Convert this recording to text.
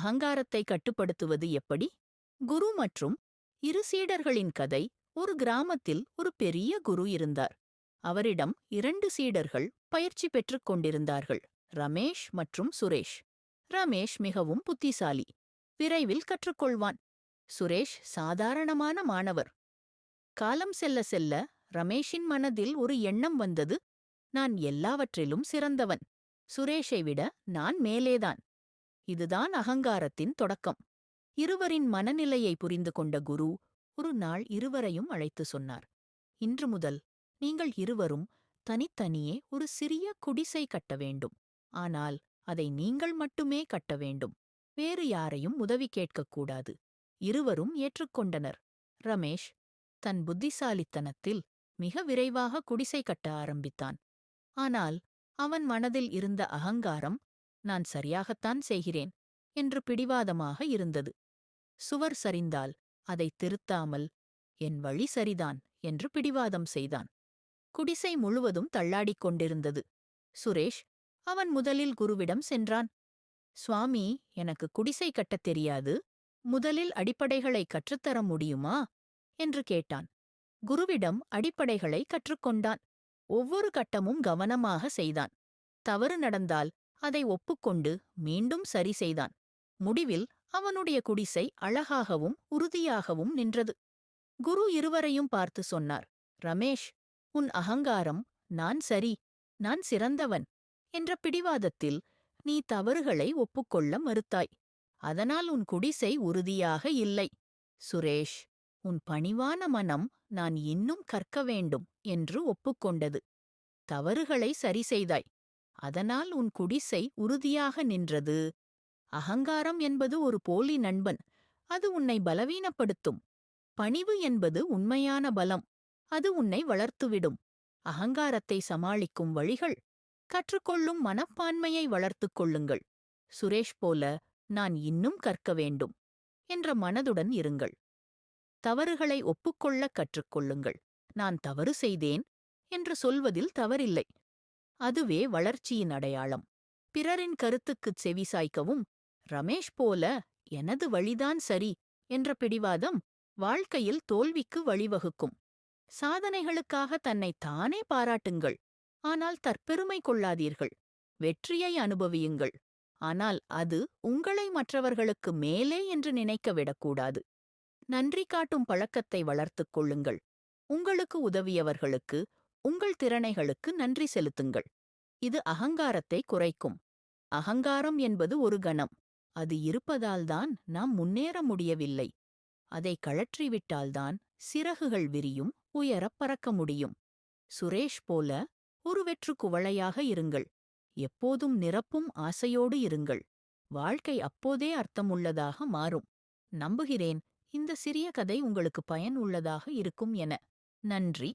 அகங்காரத்தை கட்டுப்படுத்துவது எப்படி? குரு மற்றும் இரு சீடர்களின் கதை. ஒரு கிராமத்தில் ஒரு பெரிய குரு இருந்தார். அவரிடம் 2 சீடர்கள் பயிற்சி பெற்றுக் கொண்டிருந்தார்கள், ரமேஷ் மற்றும் சுரேஷ். ரமேஷ் மிகவும் புத்திசாலி, விரைவில் கற்றுக்கொள்வான். சுரேஷ் சாதாரணமான மாணவர். காலம் செல்ல செல்ல ரமேஷின் மனதில் ஒரு எண்ணம் வந்தது. நான் எல்லாவற்றிலும் சிறந்தவன். சுரேஷை விட நான் மேலேதான். இதுதான் அகங்காரத்தின் தொடக்கம். இருவரின் மனநிலையை புரிந்து கொண்ட குரு ஒரு நாள் இருவரையும் அழைத்து சொன்னார், இன்று முதல் நீங்கள் இருவரும் தனித்தனியே ஒரு சிறிய குடிசை கட்ட வேண்டும். ஆனால் அதை நீங்கள் மட்டுமே கட்ட வேண்டும். வேறு யாரையும் உதவி கேட்கக்கூடாது. இருவரும் ஏற்றுக்கொண்டனர். ரமேஷ் தன் புத்திசாலித்தனத்தில் மிக விரைவாக குடிசை கட்ட ஆரம்பித்தான். ஆனால் அவன் மனதில் இருந்த அகங்காரம், நான் சரியாகத்தான் செய்கிறேன் என்று பிடிவாதமாக இருந்தது. சுவர் சரிந்தால் அதை திருத்தாமல், என் வழி சரிதான் என்று பிடிவாதம் செய்தான். குடிசை முழுவதும் தள்ளாடிக் கொண்டிருந்தது. சுரேஷ் அவன் முதலில் குருவிடம் சென்றான். சுவாமி, எனக்கு குடிசை கட்டத் தெரியாது. முதலில் அடிப்படைகளை கற்றுத்தர முடியுமா என்று கேட்டான். குருவிடம் அடிப்படைகளை கற்றுக்கொண்டான். ஒவ்வொரு கட்டமும் கவனமாக செய்தான். தவறு நடந்தால் அதை ஒப்புக்கொண்டு மீண்டும் சரி செய்தான். முடிவில் அவனுடைய குடிசை அழகாகவும் உறுதியாகவும் நின்றது. குரு இருவரையும் பார்த்து சொன்னார், ரமேஷ், உன் அகங்காரம், நான் சரி, நான் சிறந்தவன் என்ற பிடிவாதத்தில் நீ தவறுகளை ஒப்புக்கொள்ள மறுத்தாய். அதனால் உன் குடிசை உறுதியாக இல்லை. சுரேஷ், உன் பணிவான மனம் நான் இன்னும் கற்க வேண்டும் என்று ஒப்புக்கொண்டது. தவறுகளை சரி செய்தாய். அதனால் உன் குடிசை உறுதியாக நின்றது. அகங்காரம் என்பது ஒரு போலி நண்பன். அது உன்னை பலவீனப்படுத்தும். பணிவு என்பது உண்மையான பலம். அது உன்னை வளர்த்துவிடும். அகங்காரத்தை சமாளிக்கும் வழிகள். கற்றுக்கொள்ளும் மனப்பான்மையை வளர்த்துக் கொள்ளுங்கள். சுரேஷ் போல நான் இன்னும் கற்க வேண்டும் என்ற மனதுடன் இருங்கள். தவறுகளை ஒப்புக்கொள்ளக் கற்றுக்கொள்ளுங்கள். நான் தவறு செய்தேன் என்று சொல்வதில் தவறில்லை. அதுவே வளர்ச்சியின் அடையாளம். பிறரின் கருத்துக்குச் செவிசாய்க்கவும், ரமேஷ் போல எனது வழிதான் சரி என்ற பிடிவாதம் வாழ்க்கையில் தோல்விக்கு வழிவகுக்கும். சாதனைகளுக்காக தன்னை தானே பாராட்டுங்கள். ஆனால் தற்பெருமை கொள்ளாதீர்கள். வெற்றியை அனுபவியுங்கள். ஆனால் அது உங்களை மற்றவர்களுக்கு மேலே என்று நினைக்க விடக்கூடாது. நன்றி காட்டும் பழக்கத்தை வளர்த்துக் கொள்ளுங்கள். உங்களுக்கு உதவியவர்களுக்கு, உங்கள் திறனைகளுக்கு நன்றி செலுத்துங்கள். இது அகங்காரத்தை குறைக்கும். அகங்காரம் என்பது ஒரு கணம். அது இருப்பதால்தான் நாம் முன்னேற முடியவில்லை. அதை கழற்றிவிட்டால்தான் சிறகுகள் விரியும், உயரப் பறக்க முடியும். சுரேஷ் போல ஒரு வெற்று குவளையாக இருங்கள். எப்போதும் நிரப்பும் ஆசையோடு இருங்கள். வாழ்க்கை அப்போதே அர்த்தமுள்ளதாக மாறும். நம்புகிறேன் இந்த சிறிய கதை உங்களுக்கு பயன் உள்ளதாக இருக்கும் என. நன்றி.